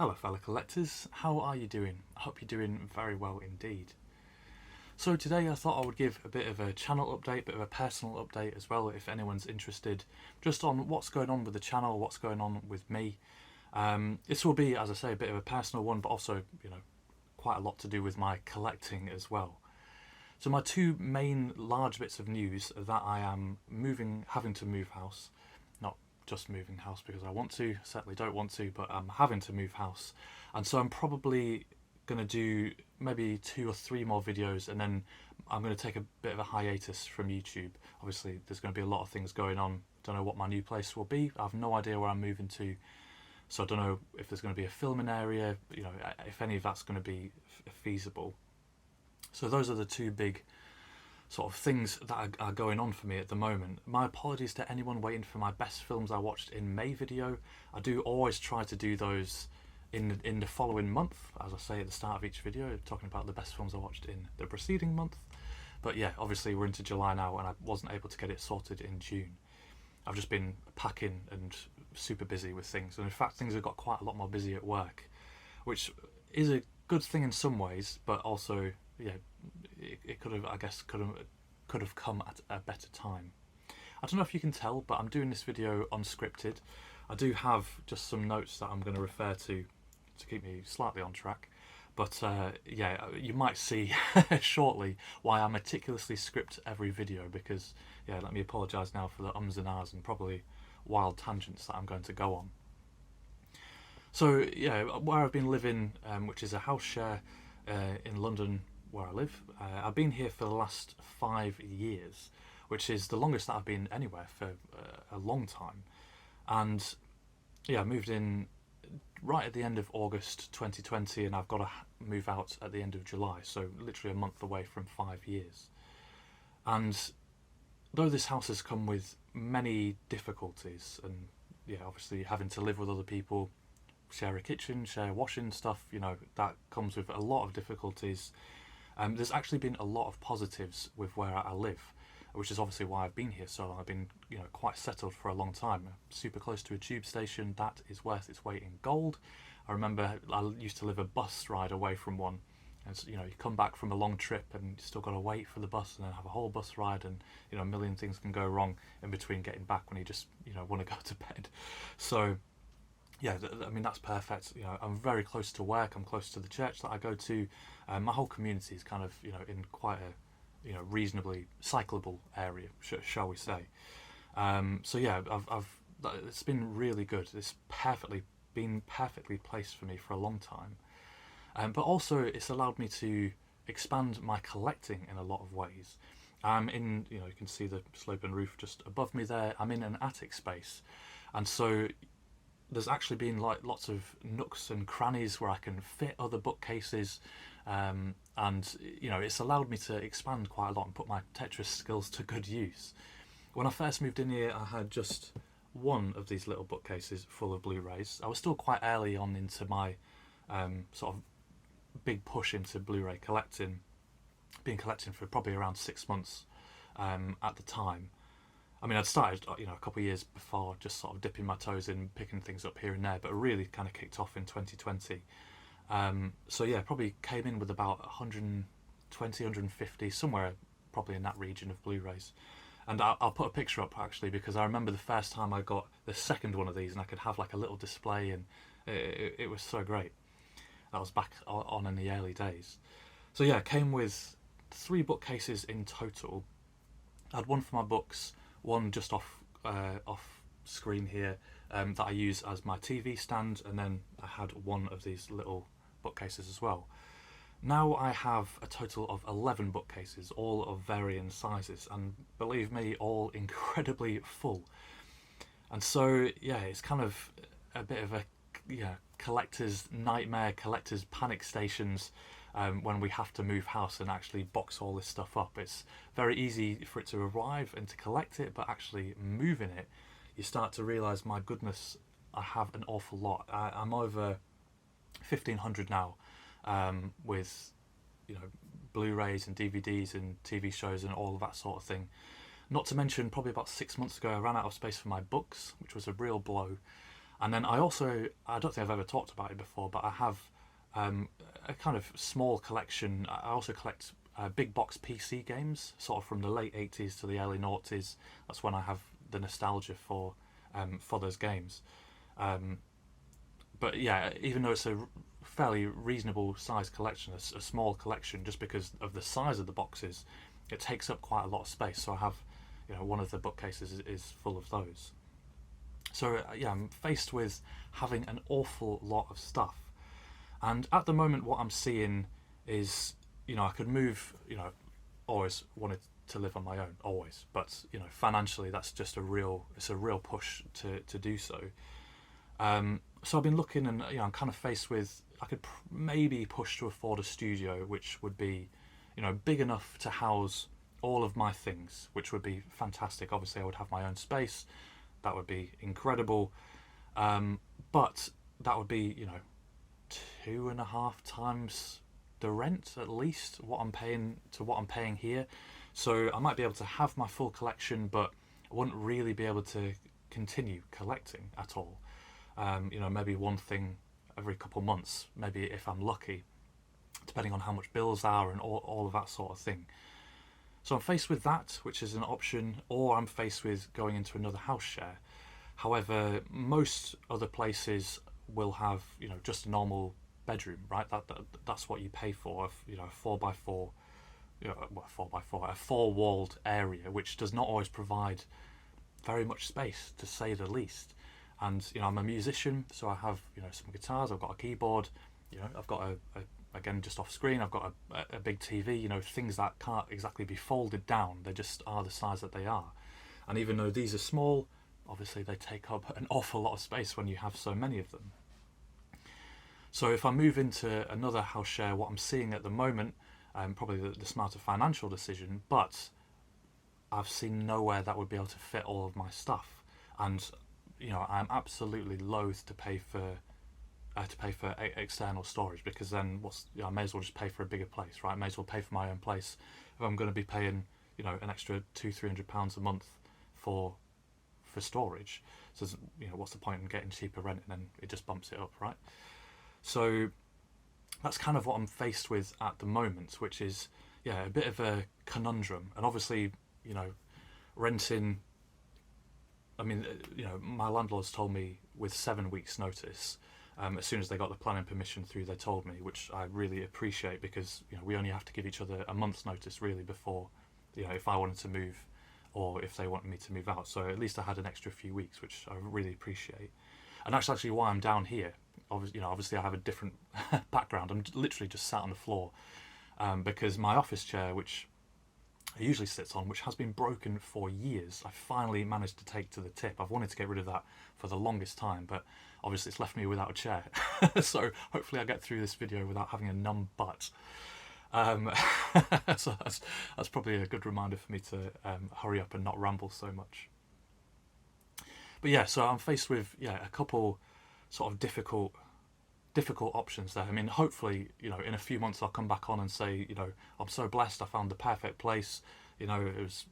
Hello fellow collectors, how are you doing? I hope you're doing very well indeed. So today I thought I would give a bit of a channel update, bit of a personal update as well if anyone's interested, just on what's going on with the channel, what's going on with me. This will be, as I say, a bit of a personal one, but also, quite a lot to do with my collecting as well. So my two main large bits of news are that I am having to move house. Not just moving house because I want to, certainly don't want to, but I'm having to move house. And so I'm probably going to do maybe 2 or 3 more videos, and then I'm going to take a bit of a hiatus from YouTube. Obviously there's going to be a lot of things going on. Don't know what my new place will be. I have no idea where I'm moving to. So I don't know if there's going to be a filming area, if any of that's going to be feasible. So those are the two big sort of things that are going on for me at the moment. My apologies to anyone waiting for my best films I watched in May video. I do always try to do those in the following month, as I say at the start of each video, talking about the best films I watched in the preceding month. But yeah, obviously we're into July now and I wasn't able to get it sorted in June. I've just been packing and super busy with things, and in fact things have got quite a lot more busy at work, which is a good thing in some ways, but also it could have come at a better time. I don't know if you can tell, but I'm doing this video unscripted. I do have just some notes that I'm going to refer to keep me slightly on track, but you might see shortly why I meticulously script every video, because let me apologise now for the ums and ahs and probably wild tangents that I'm going to go on. So where I've been living, which is a house share in London where I live, I've been here for the last 5 years, which is the longest that I've been anywhere for a long time. And I moved in right at the end of August 2020, and I've got to move out at the end of July, so literally a month away from 5 years. And though this house has come with many difficulties, and obviously having to live with other people, share a kitchen, share washing stuff, that comes with a lot of difficulties. There's actually been a lot of positives with where I live, which is obviously why I've been here so long. I've been quite settled for a long time. Super close to a tube station. That is worth its weight in gold. I remember I used to live a bus ride away from one, and so, you come back from a long trip and you still got to wait for the bus and then have a whole bus ride, and a million things can go wrong in between getting back when you just want to go to bed. So I mean, that's perfect. I'm very close to work. I'm close to the church that I go to. My whole community is kind of in quite a reasonably cyclable area, shall we say. So it's been really good. It's been perfectly placed for me for a long time. But also it's allowed me to expand my collecting in a lot of ways. I'm in, you can see the sloping roof just above me there. I'm in an attic space, and so there's actually been lots of nooks and crannies where I can fit other bookcases, and it's allowed me to expand quite a lot and put my Tetris skills to good use. When I first moved in here, I had just one of these little bookcases full of Blu-rays. I was still quite early on into my sort of big push into Blu-ray collecting. Been collecting for probably around 6 months at the time. I mean, I'd started, a couple of years before, just sort of dipping my toes in, picking things up here and there, but it really kind of kicked off in 2020. Probably came in with about 120, 150, somewhere probably in that region of Blu-rays. And I'll put a picture up actually, because I remember the first time I got the second one of these and I could have like a little display, and it was so great. That was back on in the early days. So it came with 3 bookcases in total. I had one for my books, one just off screen here that I use as my TV stand, and then I had one of these little bookcases as well. Now I have a total of 11 bookcases, all of varying sizes, and believe me, all incredibly full. And so it's kind of a bit of a collector's nightmare, collector's panic stations. When we have to move house and actually box all this stuff up. It's very easy for it to arrive and to collect it, but actually moving it, you start to realise, my goodness, I have an awful lot. I'm over 1,500 now, with Blu-rays and DVDs and TV shows and all of that sort of thing. Not to mention, probably about 6 months ago, I ran out of space for my books, which was a real blow. And then I also, I don't think I've ever talked about it before, but I have a kind of small collection. I also collect big box PC games, sort of from the late 80s to the early noughties. That's when I have the nostalgia for those games. Um, but yeah, even though it's a fairly reasonable sized collection, a small collection, just because of the size of the boxes, it takes up quite a lot of space. So I have, one of the bookcases is full of those. So yeah, I'm faced with having an awful lot of stuff, and at the moment, what I'm seeing is, I could move. Always wanted to live on my own, always, but financially, that's just it's a real push to do so. So I've been looking, and I'm kind of faced with, I could maybe push to afford a studio, which would be, big enough to house all of my things, which would be fantastic. Obviously, I would have my own space. That would be incredible. But that would be, 2.5 times the rent at least what I'm paying here. So I might be able to have my full collection, but I wouldn't really be able to continue collecting at all. Maybe one thing every couple months, maybe if I'm lucky, depending on how much bills are and all of that sort of thing. So I'm faced with that, which is an option, or I'm faced with going into another house share. However, most other places will have, just a normal bedroom, right? That's what you pay for, a 4x4, well, 4x4, a four-walled area, which does not always provide very much space, to say the least. And I'm a musician, so I have some guitars, I've got a keyboard, I've got again, just off screen, I've got a big TV, things that can't exactly be folded down. They just are the size that they are. And even though these are small, obviously they take up an awful lot of space when you have so many of them. So if I move into another house share, what I'm seeing at the moment, probably the smarter financial decision, but I've seen nowhere that would be able to fit all of my stuff. And, I'm absolutely loath to pay for external storage, because then I may as well just pay for a bigger place, right? I may as well pay for my own place if I'm going to be paying an extra £200-300 a month for storage. So what's the point in getting cheaper rent, and then it just bumps it up, right? So that's kind of what I'm faced with at the moment, which is a bit of a conundrum. And obviously, renting, I mean, my landlords told me with 7 weeks notice. As soon as they got the planning permission through, they told me, which I really appreciate, because we only have to give each other a month's notice really before, if I wanted to move or if they wanted me to move out. So at least I had an extra few weeks, which I really appreciate. And that's actually why I'm down here. Obviously I have a different background. I'm literally just sat on the floor because my office chair, which I usually sits on, which has been broken for years, I finally managed to take to the tip. I've wanted to get rid of that for the longest time, but obviously it's left me without a chair. So hopefully I get through this video without having a numb butt. So that's probably a good reminder for me to hurry up and not ramble so much. But yeah, so I'm faced with a couple sort of difficult options there. I mean, hopefully, in a few months I'll come back on and say, I'm so blessed, I found the perfect place. It was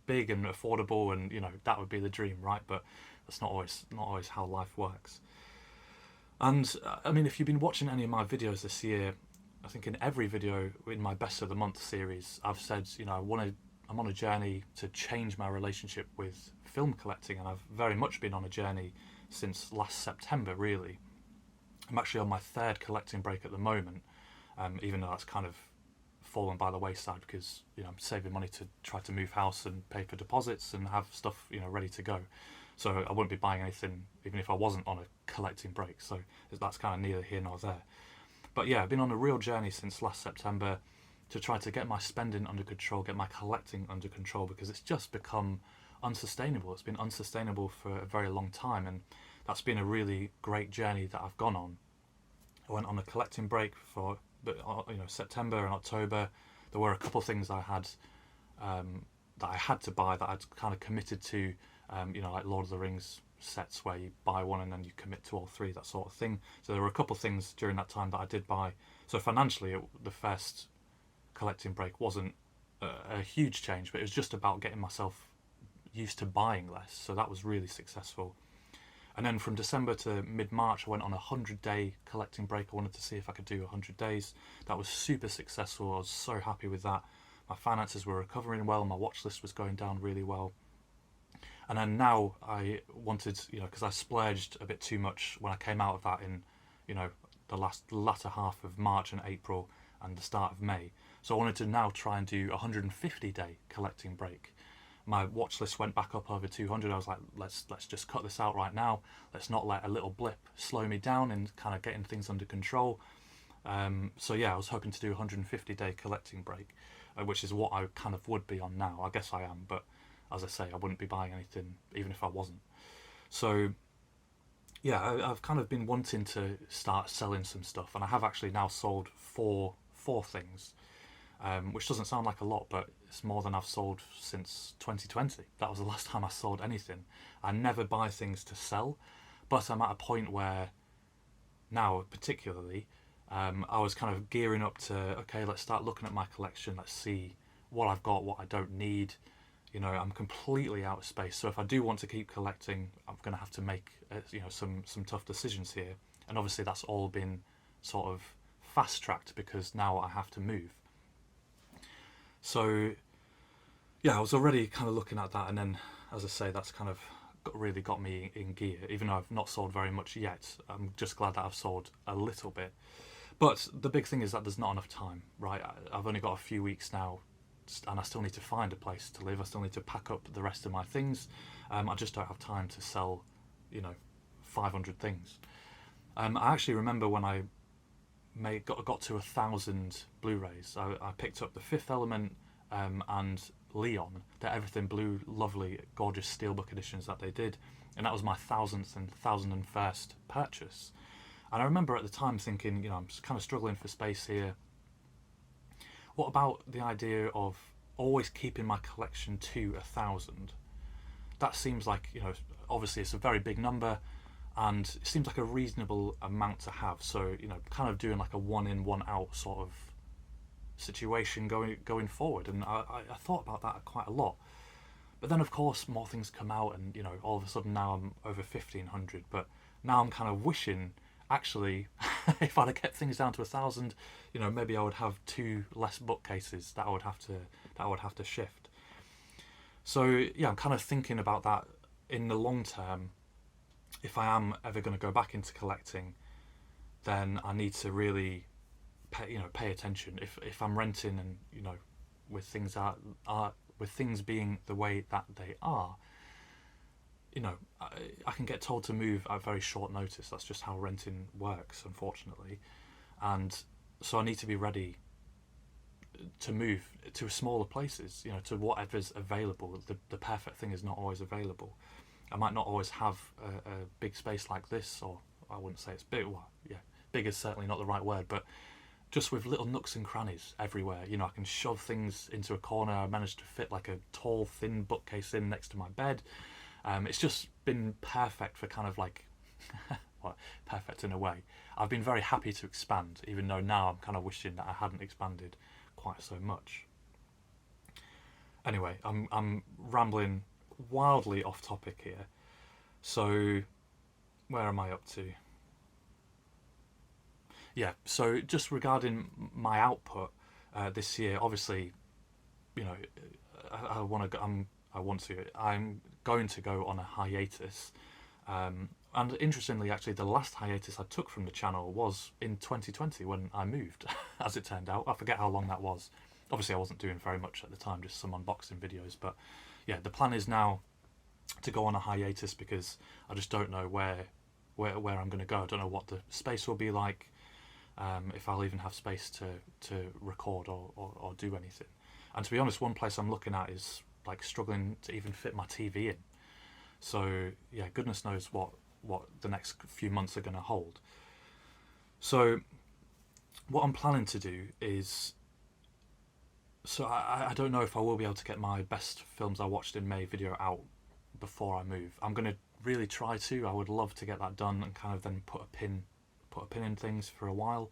big and affordable, and that would be the dream, right? But that's not always how life works. And I mean, if you've been watching any of my videos this year, I think in every video in my Best of the Month series, I've said, I'm on a journey to change my relationship with film collecting, and I've very much been on a journey since last September, really. I'm actually on my third collecting break at the moment, even though that's kind of fallen by the wayside, because I'm saving money to try to move house and pay for deposits and have stuff ready to go. So I wouldn't be buying anything even if I wasn't on a collecting break. So that's kind of neither here nor there. But yeah, I've been on a real journey since last September to try to get my spending under control, get my collecting under control, because it's just become unsustainable. It's been unsustainable for a very long time, and that's been a really great journey that I've gone on. I went on a collecting break for September and October. There were a couple of things I had that I had to buy that I'd kind of committed to, like Lord of the Rings sets where you buy one and then you commit to all three, that sort of thing. So there were a couple of things during that time that I did buy. So financially, the first collecting break wasn't a huge change, but it was just about getting myself used to buying less. So that was really successful. And then from December to mid-March, I went on a 100-day collecting break. I wanted to see if I could do 100 days. That was super successful. I was so happy with that. My finances were recovering well. My watch list was going down really well. And then now I wanted, because I splurged a bit too much when I came out of that in, the latter half of March and April and the start of May. So I wanted to now try and do a 150-day collecting break. My watch list went back up over 200. I was like, let's just cut this out right now. Let's not let a little blip slow me down in kind of getting things under control. So yeah, I was hoping to do a 150-day collecting break, which is what I kind of would be on now. I guess I am, but as I say, I wouldn't be buying anything even if I wasn't. So yeah, I've kind of been wanting to start selling some stuff, and I have actually now sold four things, which doesn't sound like a lot, but it's more than I've sold since 2020. That was the last time I sold anything. I never buy things to sell, but I'm at a point where now, particularly, I was kind of gearing up to, okay, let's start looking at my collection. Let's see what I've got, what I don't need. I'm completely out of space. So if I do want to keep collecting, I'm going to have to make, some tough decisions here. And obviously that's all been sort of fast-tracked because now I have to move. So, yeah, I was already kind of looking at that. And then, as I say, that's kind of really got me in gear. Even though I've not sold very much yet, I'm just glad that I've sold a little bit. But the big thing is that there's not enough time, right? I've only got a few weeks now, and I still need to find a place to live. I still need to pack up the rest of my things. I just don't have time to sell, 500 things. I actually remember when I got to 1,000 Blu-rays. I picked up The Fifth Element and Leon, the Everything Blue, lovely, gorgeous steelbook editions that they did, and that was my 1,000th and 1,001st purchase. And I remember at the time thinking, I'm just kind of struggling for space here. What about the idea of always keeping my collection to 1,000? That seems like, obviously it's a very big number, and it seems like a reasonable amount to have. So, kind of doing like a one in, one out sort of situation going forward. And I thought about that quite a lot. But then, of course, more things come out, and, all of a sudden now I'm over 1,500. But now I'm kind of wishing, actually, if I'd have kept things down to 1,000, maybe I would have 2 less bookcases that I would have to shift. So yeah, I'm kind of thinking about that in the long term. If I am ever going to go back into collecting, then I need to really pay attention. If I'm renting and with things with things being the way that they are, I can get told to move at very short notice. That's just how renting works, unfortunately. And so I need to be ready to move to smaller places, to whatever's available. The perfect thing is not always available. I might not always have a big space like this, or I wouldn't say it's big. Well, yeah, big is certainly not the right word, but just with little nooks and crannies everywhere. I can shove things into a corner. I managed to fit like a tall, thin bookcase in next to my bed. It's just been perfect for kind of like, well, perfect in a way. I've been very happy to expand, even though now I'm kind of wishing that I hadn't expanded quite so much. Anyway, I'm rambling wildly off topic here. So, where am I up to? Yeah, so just regarding my output this year, obviously, I'm going to go on a hiatus. And interestingly, actually, the last hiatus I took from the channel was in 2020 when I moved, as it turned out. I forget how long that was. Obviously, I wasn't doing very much at the time, just some unboxing videos. But yeah, the plan is now to go on a hiatus because I just don't know where I'm going to go. I don't know what the space will be like, if I'll even have space to record or do anything. And to be honest, one place I'm looking at is like struggling to even fit my TV in. So yeah, goodness knows what the next few months are going to hold. So what I'm planning to do is, so I don't know if I will be able to get my best films I watched in May video out before I move. I'm going to really try to. I would love to get that done and kind of then put a pin in things for a while.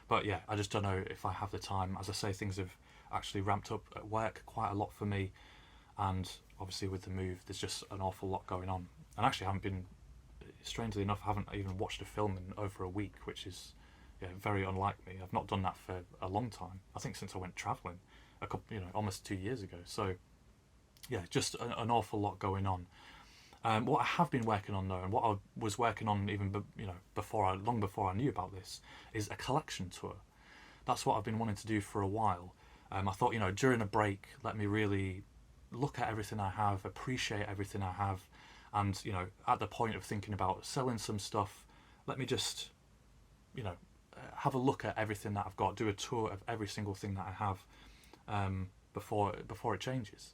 But yeah, I just don't know if I have the time. As I say, things have actually ramped up at work quite a lot for me, and obviously with the move there's just an awful lot going on. And actually I haven't been strangely enough, I haven't even watched a film in over a week, which is very unlike me. I've not done that for a long time. I think since I went travelling, almost 2 years ago. So yeah, just an awful lot going on. What I have been working on though, and what I was working on even long before I knew about this, is a collection tour. That's what I've been wanting to do for a while. I thought, during a break, let me really look at everything I have, appreciate everything I have, and at the point of thinking about selling some stuff, let me just have a look at everything that I've got, do a tour of every single thing that I have before it changes.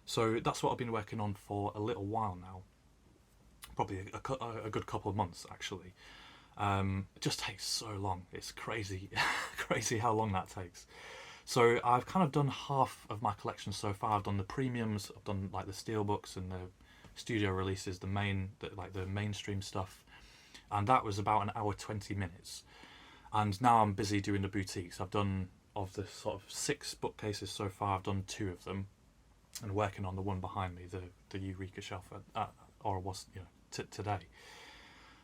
So that's what I've been working on for a little while now, probably a good couple of months actually. It just takes so long. It's crazy, crazy how long that takes. So I've kind of done half of my collection so far. I've done the premiums, I've done like the steelbooks and the studio releases, the mainstream stuff, and that was about an hour 20 minutes. And now I'm busy doing the boutiques. I've done, of the sort of 6 bookcases so far, I've done 2 of them, and working on the one behind me, the Eureka shelf, today.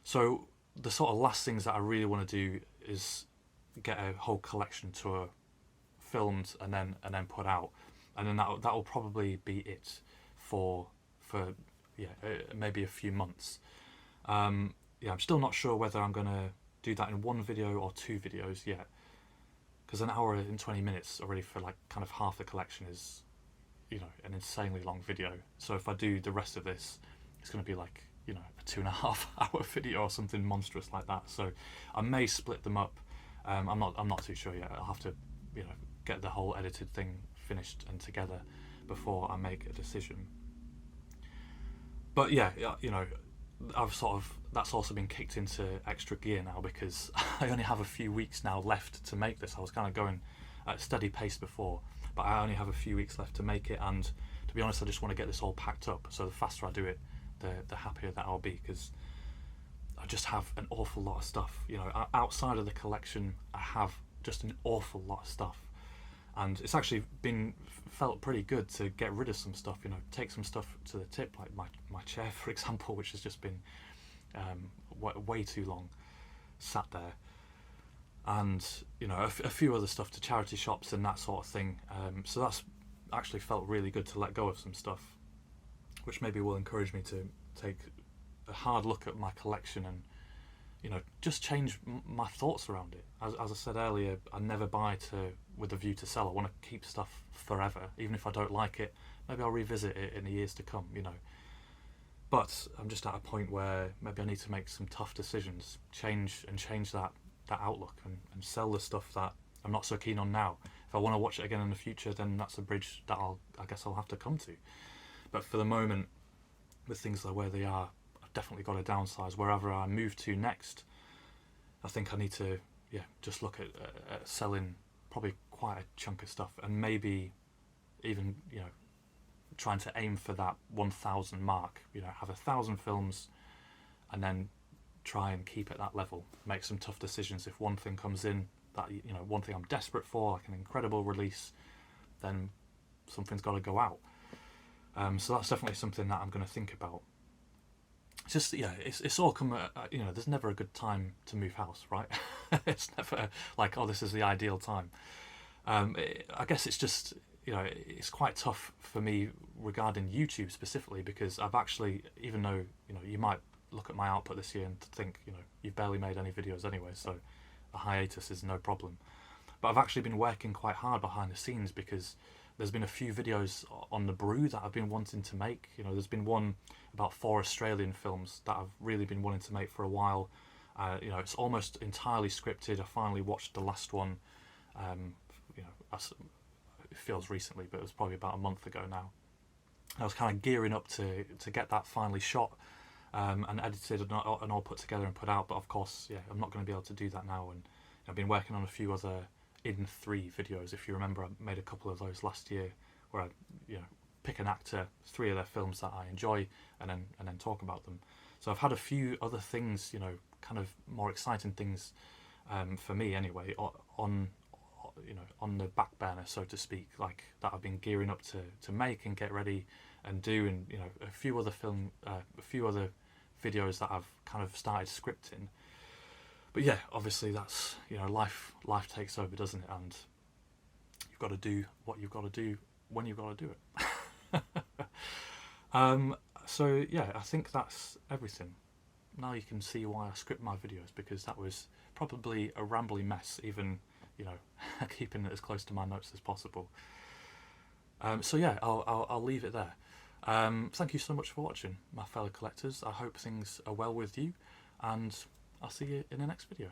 So the sort of last things that I really want to do is get a whole collection tour filmed and then put out, and then that will probably be it for maybe a few months. I'm still not sure whether I'm gonna do that in 1 video or 2 videos yet, because an hour and 20 minutes already for like kind of half the collection is an insanely long video. So if I do the rest of this, it's going to be like a 2.5 hour video or something monstrous like that. So I may split them up. I'm not too sure yet. I'll have to get the whole edited thing finished and together before I make a decision. But that's also been kicked into extra gear now, because I only have a few weeks now left to make this. I was kind of going at a steady pace before, but I only have a few weeks left to make it, and to be honest, I just want to get this all packed up. So the faster I do it, the happier that I'll be, because I just have an awful lot of stuff. Outside of the collection, I have just an awful lot of stuff, and it's actually felt pretty good to get rid of some stuff. Take some stuff to the tip, like my chair, for example, which has just been way too long sat there, and a few other stuff to charity shops and that sort of thing. So that's actually felt really good to let go of some stuff, which maybe will encourage me to take a hard look at my collection and just change my thoughts around it. As I said earlier, I never buy with a view to sell. I want to keep stuff forever, even if I don't like it. Maybe I'll revisit it in the years to come, But I'm just at a point where maybe I need to make some tough decisions, change that outlook, and sell the stuff that I'm not so keen on now. If I want to watch it again in the future, then that's a bridge that I guess I'll have to come to. But for the moment, with things like where they are, I've definitely got to downsize. Wherever I move to next, I think I need to just look at selling probably quite a chunk of stuff, and maybe even trying to aim for that 1,000 mark. Have 1,000 films, and then try and keep at that level. Make some tough decisions. If one thing comes in that one thing I'm desperate for, like an incredible release, then something's got to go out. So that's definitely something that I'm going to think about. It's just it's all come at, there's never a good time to move house, right? It's never like, oh, this is the ideal time. I guess it's just it's quite tough for me regarding YouTube specifically, because I've actually, even though you might look at my output this year and think you've barely made any videos anyway, so a hiatus is no problem, but I've actually been working quite hard behind the scenes, because there's been a few videos on the brew that I've been wanting to make. There's been one about 4 Australian films that I've really been wanting to make for a while. It's almost entirely scripted. I finally watched the last one. It feels recently, but it was probably about a month ago now. I was kind of gearing up to get that finally shot and edited and all put together and put out. But of course, I'm not going to be able to do that now. And I've been working on a few other in 3 videos. If you remember, I made a couple of those last year where I pick an actor, 3 of their films that I enjoy, and then talk about them. So I've had a few other things, kind of more exciting things for me anyway, on the back burner, so to speak, like that I've been gearing up to make and get ready and do, and a few other videos that I've kind of started scripting. But yeah, obviously that's, you know, life takes over, doesn't it? And you've got to do what you've got to do when you've got to do it. So yeah, I think that's everything. Now you can see why I script my videos, because that was probably a rambly mess, even, you know, keeping it as close to my notes as possible. So yeah, I'll leave it there. Thank you so much for watching, my fellow collectors. I hope things are well with you, and I'll see you in the next video.